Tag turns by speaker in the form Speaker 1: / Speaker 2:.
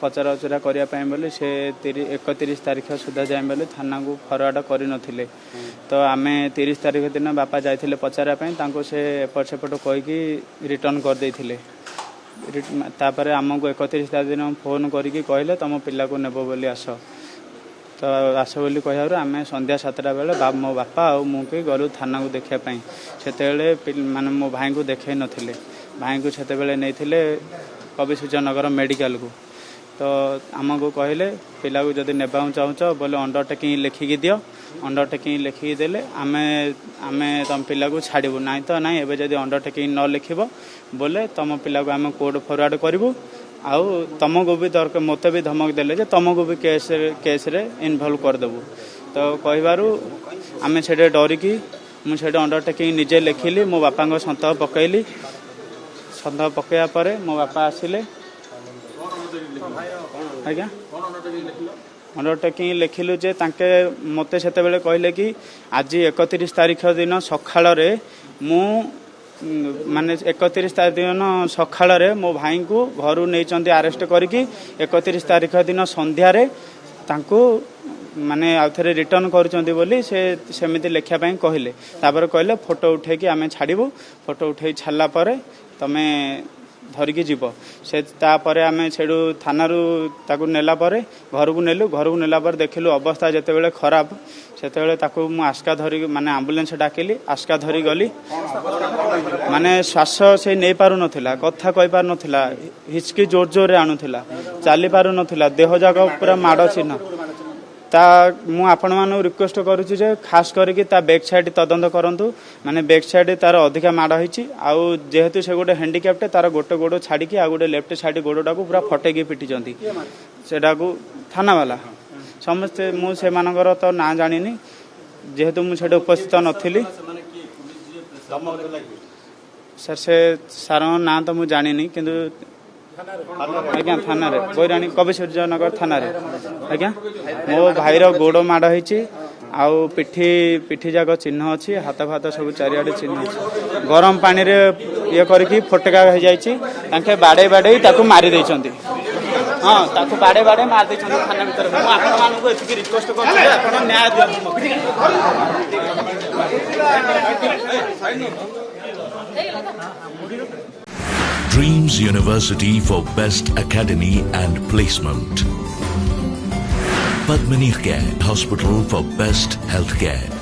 Speaker 1: पचरा उचरा करने से 31 तारीख सुधा जाए बोले थाना को फरवर्ड कर तो आम 30 तारीख दिन बापा जाते पचारापी से एपट सेपट कहीकि रिटर्न करदे तापर आमको 31 तारीख दिन फोन करके कहले तुम पिला को नेब बोली आस तो आस बोली कहवर आम संध्या 7टा बेले मो बापा और मुझे गलु थाना को देखापी से माने मो भाई को देखे नथिले भाई को से नहीं कवि सूर्यनगर मेडिकल को तो आमको कहले पिला को जब नेबा चाहूच बोले अंडरटेकिंग लिखिकी दियो अंडरटेकिंग लिखिकी देले आमे आमे तुम पिला को छाड़ू ना तो ना एवं जब अंडरटेकिंग न लिखब बोले तुम पिला को आम कोर्ट फरवर्ड करूँ आउ तुमको भी दरकार मत भी धमक देले जे तुमको भी केस रे इनवल्व करदेबू तो कहबारू आम से डरिकी मुझे अंडरटेकिंग निजे लिखिली मो बापा सन्तह पकईली सन्तह पकड़ा पर मो बापा आसिले आज्ञा अंडरटेकिंग लिखिलु जे तांके मते सेते बेले कहले कि आज 31 तारीख दिन सकाळ रे मु माने 31 तारीख दिन सकाळ रे मो भाई को घर नहीं आरेस्ट करके 31 तारीख दिन संध्या रे तांको माने आउ थे रिटर्न करुँच बोली सेमती लिखापी कहले तापर कहले फोटो उठे आम छाड़ू फोटो उठे छाड़ा पर तमें धरिकी जीव से तापर आम से थाना नेला घर को नेलु घर को नेला देखिलु अवस्था जिते खराब से मु आस्का धरी माने आम्बुलेंस डाकिली आस्का धरी गली माने श्वास से नहीं पार नथिला कथा कहि पार नथिला हिचकी जोर जोर रे आणुथिला चली पार नथिला देह जाक पूरा माड़ चिन्ह ता मु आपण मानू रिक्वेस्ट करुच्ची जे खास करके ता बैक साइड तदंत करंतु माने बैक साइड तार अधिका माड़ होईची आउ जेहेतु से गोटे हैंडिकैप्ट तार गोटे गोड़ छाड़ी आ गोटे लेफ्ट साइड गोड़टा को पूरा फटेकी पिटिचंती सेटा को थाना वाला समस्ते मु से मानकर तो ना जानिनी जेहेतु मु सेटा उपस्थित नथिली सर से सार ना तो मु जानिनी किंतु आज्ञा थाना रे बैराणी कवि सूर्यनगर थाना रे आज्ञा मो भाईर गोड़ माड़ होईची आउ पिठी पिठी जाक चिन्ह अच्छी हाथ फात सब चारिआडे चिन्ह अच्छी गरम पानी रे ये करके फोटका हो जाइए तांके बाड़े बाड़े ताकू मारी देइछंती हाँ ताकू बाड़े बाड़े मार देइछंती थाना भीतर मु आपण मानकु एतिकी रिक्वेस्ट करछु जे आपण न्याय दियंतु
Speaker 2: Dreams University for Best Academy and Placement. Padmini Care Hospital for Best Healthcare.